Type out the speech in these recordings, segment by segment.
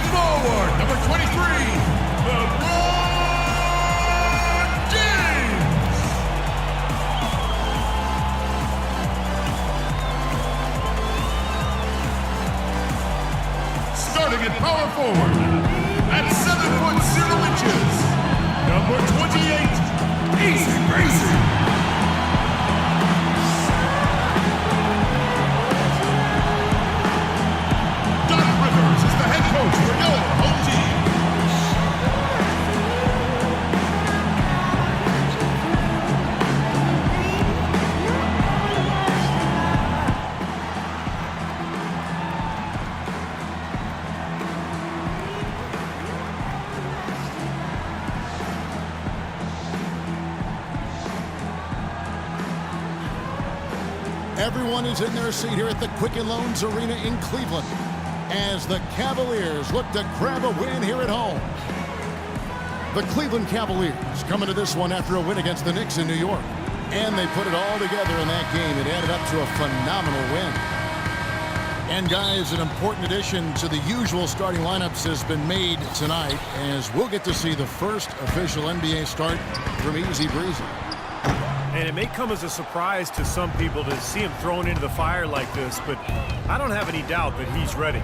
Leading forward, number 23, LeBron James. Starting at power forward, at 7'0", number 28, Easy Breezy. Coach for your home team. Everyone is in their seat here at the Quicken Loans Arena in Cleveland as the Cavaliers look to grab a win here at home. The Cleveland Cavaliers coming to this one after a win against the Knicks in New York. And they put it all together in that game. It added up to a phenomenal win. And guys, an important addition to the usual starting lineups has been made tonight, as we'll get to see the first official NBA start from Easy Breezy. And it may come as a surprise to some people to see him thrown into the fire like this, but I don't have any doubt that he's ready.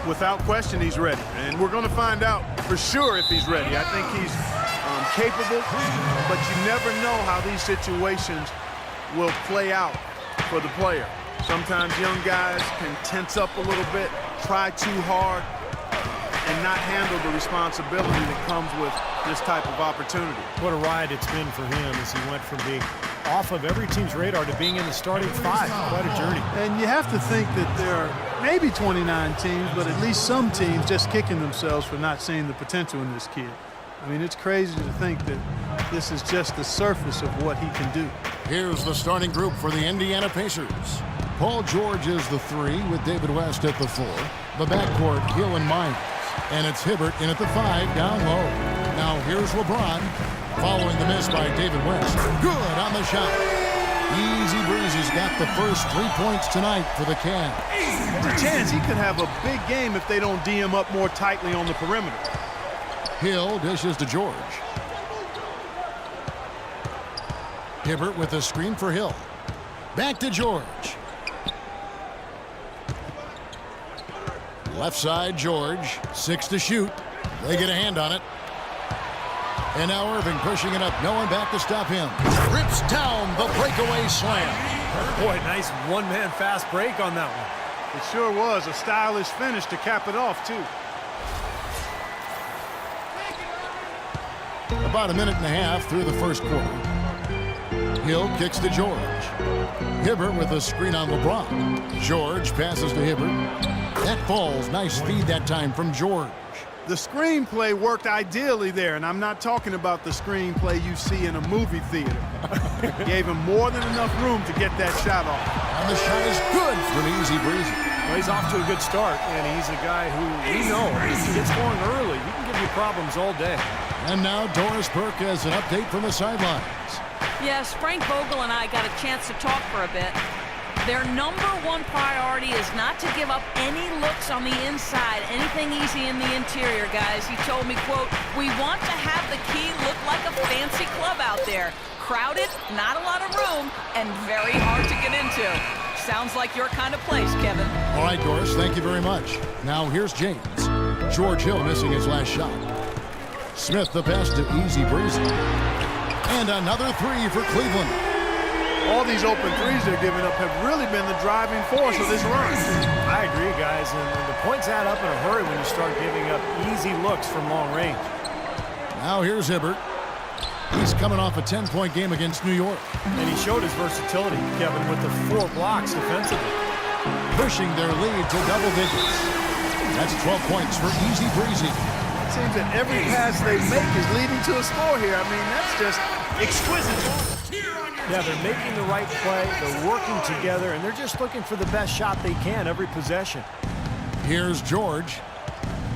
Without question, he's ready. And we're going to find out for sure if he's ready. I think he's capable, but you never know how these situations will play out for the player. Sometimes young guys can tense up a little bit, try too hard, and not handle the responsibility that comes with this type of opportunity. What a ride it's been for him as he went from being off of every team's radar to being in the starting five. Quite a journey. And you have to think that there are maybe 29 teams, but at least some teams just kicking themselves for not seeing the potential in this kid. I mean, it's crazy to think that this is just the surface of what he can do. Here's the starting group for the Indiana Pacers. Paul George is the 3 with David West at the 4. The backcourt, Hill and Myers. And it's Hibbert in at the 5, down low. Now here's LeBron, following the miss by David West. Good on the shot. Easy Breezy's got the first 3 points tonight for the Cavs. There's a chance he could have a big game if they don't D him up more tightly on the perimeter. Hill dishes to George. Hibbert with a screen for Hill. Back to George. Left side, George. 6 to shoot. They get a hand on it. And now Irving pushing it up. No one back to stop him. Rips down the breakaway slam. Boy, nice one-man fast break on that one. It sure was. A stylish finish to cap it off, too. About a minute and a half through the first quarter. Hill kicks to George. Hibbert with a screen on LeBron. George passes to Hibbert. That falls. Nice feed that time from George. The screenplay worked ideally there, and I'm not talking about the screenplay you see in a movie theater. Gave him more than enough room to get that shot off. And the shot is good from Easy Breezy. Well, he's off to a good start, and he's a guy who we know if he gets going early, he can give you problems all day. And now Doris Burke has an update from the sidelines. Yes, Frank Vogel and I got a chance to talk for a bit. Their #1 priority is not to give up any looks on the inside, anything easy in the interior, guys. He told me, quote, "We want to have the key look like a fancy club out there. Crowded, not a lot of room, and very hard to get into." Sounds like your kind of place, Kevin. All right, Doris, thank you very much. Now here's James. George Hill missing his last shot. Smith the pass to Easy Breezy. And another 3 for Cleveland. All these open threes they're giving up have really been the driving force of this run. I agree, guys, and the points add up in a hurry when you start giving up easy looks from long range. Now here's Hibbert. He's coming off a 10-point game against New York. And he showed his versatility, Kevin, with the 4 blocks defensively. Pushing their lead to double digits. That's 12 points for Easy Breezy. It seems that every pass they make is leading to a score here. I mean, that's just exquisite. Yeah, they're making the right play, they're working together, and they're just looking for the best shot they can every possession. Here's George.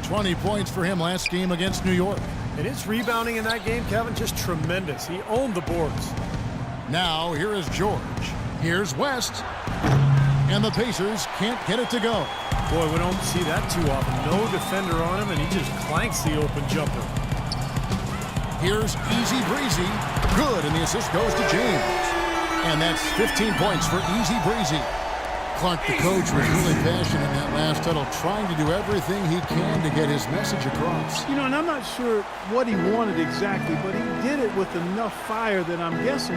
20 points for him last game against New York. And his rebounding in that game, Kevin, just tremendous. He owned the boards. Now, here is George. Here's West. and the Pacers can't get it to go. Boy, we don't see that too often. No defender on him, and he just clanks the open jumper. Here's Easy Breezy. Good, and the assist goes to James. And that's 15 points for Easy Breezy. Clark, the coach, was really passionate in that last huddle, trying to do everything he can to get his message across. You know, and I'm not sure what he wanted exactly, but he did it with enough fire that I'm guessing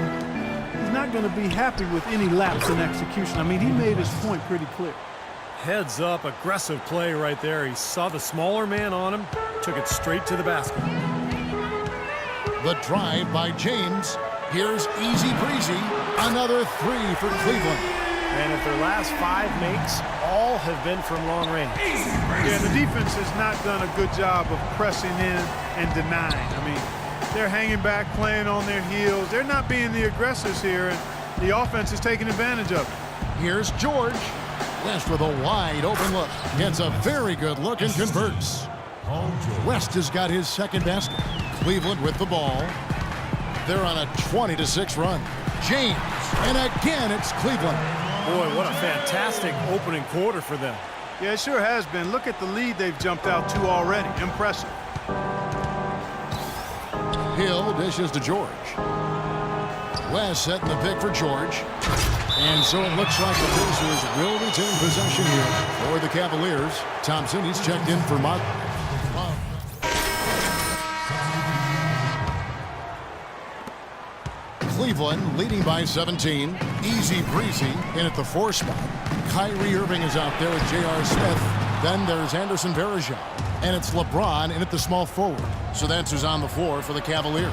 he's not going to be happy with any lapse in execution. I mean, he made his point pretty clear. Heads up, aggressive play right there. He saw the smaller man on him, took it straight to the basket. The drive by James. Here's Easy Breezy. Another three for Cleveland. And if their last 5 makes, all have been from long range. Yeah, the defense has not done a good job of pressing in and denying. I mean, they're hanging back, playing on their heels. They're not being the aggressors here, and the offense is taking advantage of it. Here's George. West with a wide open look. Gets a very good look and converts. West has got his second basket. Cleveland with the ball. They're on a 20-6 run. James, and again it's Cleveland. Boy, what a fantastic opening quarter for them. Yeah, it sure has been. Look at the lead they've jumped out to already. Impressive. Hill dishes to George. West setting the pick for George. And so it looks like the Pacers will retain possession here for the Cavaliers. Thompson, he's checked in for Mark. Cleveland leading by 17. Easy Breezy in at the 4 spot. Kyrie Irving is out there with J.R. Smith. Then there's Anderson Varejao. And it's LeBron in at the small forward. So that's who's on the floor for the Cavaliers.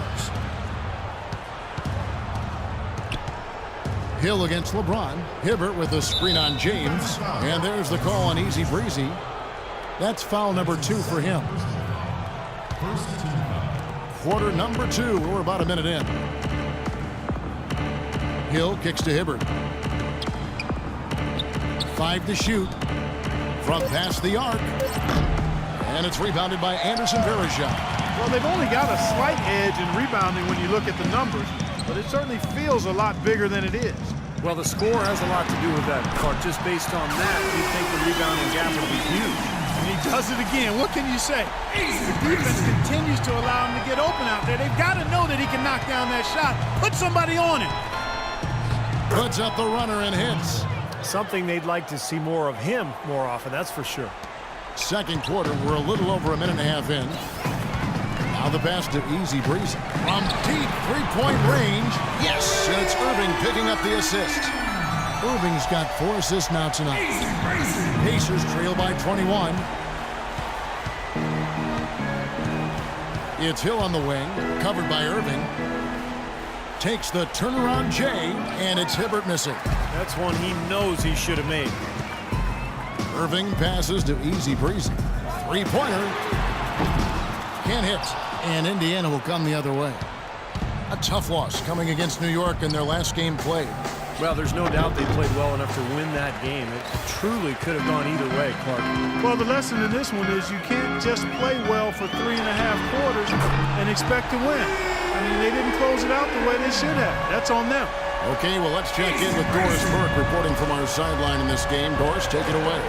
Hill against LeBron. Hibbert with a screen on James. And there's the call on Easy Breezy. That's foul number 2 for him. Quarter number 2. We're about a minute in. Hill kicks to Hibbert. 5 to shoot. From past the arc. And it's rebounded by Anderson Varejao. Well, they've only got a slight edge in rebounding when you look at the numbers, but it certainly feels a lot bigger than it is. Well, the score has a lot to do with that, Clark. Just based on that, you'd think the rebounding gap would be huge. And he does it again. What can you say? The defense continues to allow him to get open out there. They've got to know that he can knock down that shot. Put somebody on him. Puts up the runner and hits. Something they'd like to see more of him more often, that's for sure. Second quarter, we're a little over a minute and a half in. Now the pass to Easy Breezy. From deep three-point range. Yes, and it's Irving picking up the assist. Irving's got 4 assists now tonight. Pacers trail by 21. It's Hill on the wing, covered by Irving. Takes the turnaround J, and it's Hibbert missing. That's one he knows he should have made. Irving passes to Easy Breezy. Three-pointer. Can't hit. And Indiana will come the other way. A tough loss coming against New York in their last game played. Well, there's no doubt they played well enough to win that game. It truly could have gone either way, Clark. Well, the lesson in this one is you can't just play well for 3.5 quarters and expect to win. I mean, they didn't close it out the way they should have. That's on them. Okay, well, let's check in with Doris Burke reporting from our sideline in this game. Doris, take it away.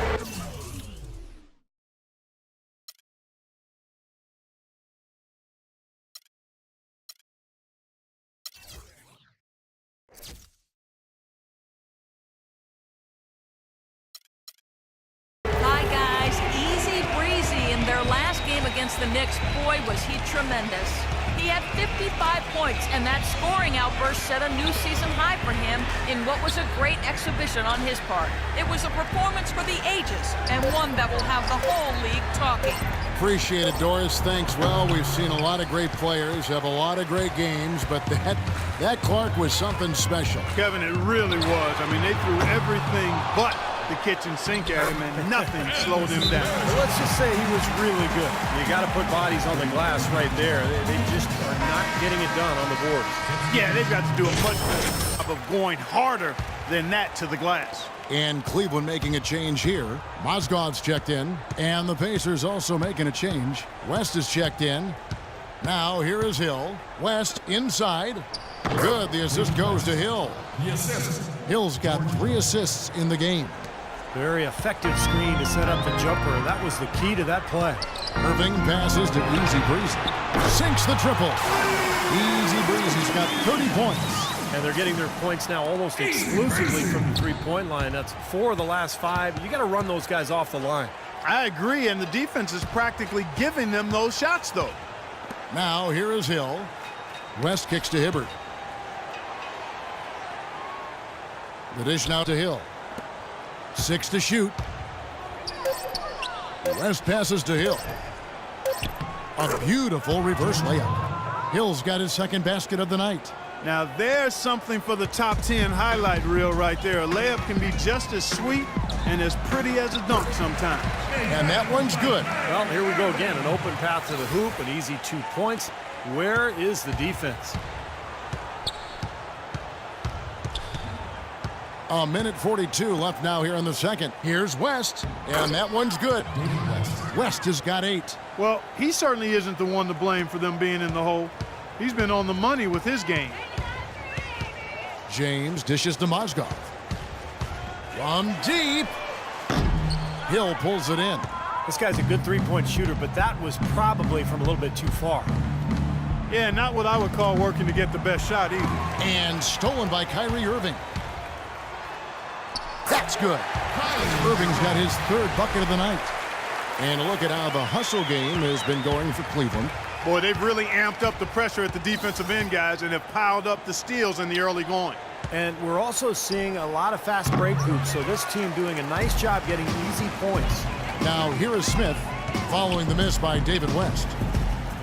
Hi, guys. Easy breezy in their last game against the Knicks. Boy, was he tremendous. He had 55 points, and that scoring outburst set a new season high for him in what was a great exhibition on his part. It was a performance for the ages, and one that will have the whole league talking. Appreciate it, Doris. Thanks. Well, we've seen a lot of great players, have a lot of great games, but that Clark was something special. Kevin, it really was. I mean, they threw everything but the kitchen sink at him, and nothing slowed him down. Well, let's just say he was really good. You got to put bodies on the glass right there. They just are not getting it done on the boards. Yeah, they've got to do a much better job of going harder than that to the glass. And Cleveland making a change here. Mozgov's checked in, and the Pacers also making a change. West is checked in. Now here is Hill. West inside. Good. The assist goes to Hill. The assist. Hill's got 3 assists in the game. Very effective screen to set up the jumper. That was the key to that play. Irving passes to Easy Breezy. Sinks the triple. Easy Breezy's got 30 points. And they're getting their points now almost exclusively from the three-point line. That's 4 of the last 5. You got to run those guys off the line. I agree, and the defense is practically giving them those shots, though. Now here is Hill. West kicks to Hibbert. The dish now to Hill. 6 to shoot. West passes to Hill. A beautiful reverse layup. Hill's got his second basket of the night. Now there's something for the top 10 highlight reel right there. A layup can be just as sweet and as pretty as a dunk sometimes. And that one's good. Well, here we go again. An open path to the hoop, an easy 2 points. Where is the defense? A minute 42 left now here in the second. Here's West, and that one's good. West has got 8. Well, he certainly isn't the one to blame for them being in the hole. He's been on the money with his game. James dishes to Mozgov. From deep. Hill pulls it in. This guy's a good three-point shooter, but that was probably from a little bit too far. Yeah, not what I would call working to get the best shot either. And stolen by Kyrie Irving. That's good. Irving's got his 3rd bucket of the night. And look at how the hustle game has been going for Cleveland. Boy, they've really amped up the pressure at the defensive end, guys, and have piled up the steals in the early going. And we're also seeing a lot of fast break hoops, so this team doing a nice job getting easy points. Now here is Smith following the miss by David West.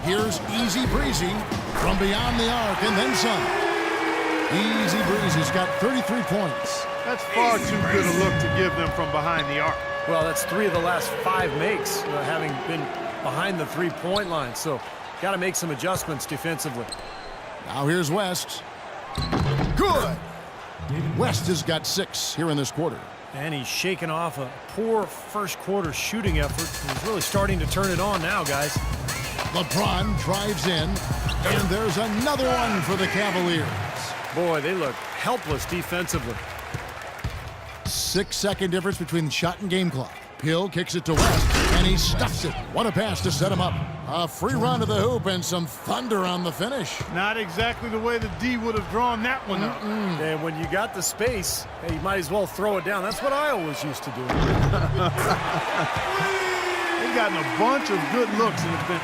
Here's Easy Breezy from beyond the arc and then some. Easy Breezy's got 33 points. That's far too good a look to give them from behind the arc. Well, that's 3 of the last 5 makes, having been behind the three-point line. So got to make some adjustments defensively. Now here's West. Good. West has got 6 here in this quarter. And he's shaking off a poor first quarter shooting effort. He's really starting to turn it on now, guys. LeBron drives in, and there's another one for the Cavaliers. Boy, they look helpless defensively. 6-second difference between shot and game clock. Hill kicks it to West, and he stuffs it. What a pass to set him up. A free run to the hoop and some thunder on the finish. Not exactly the way the D would have drawn that one up. And when you got the space, hey, you might as well throw it down. That's what I always used to do. They've gotten a bunch of good looks and it's been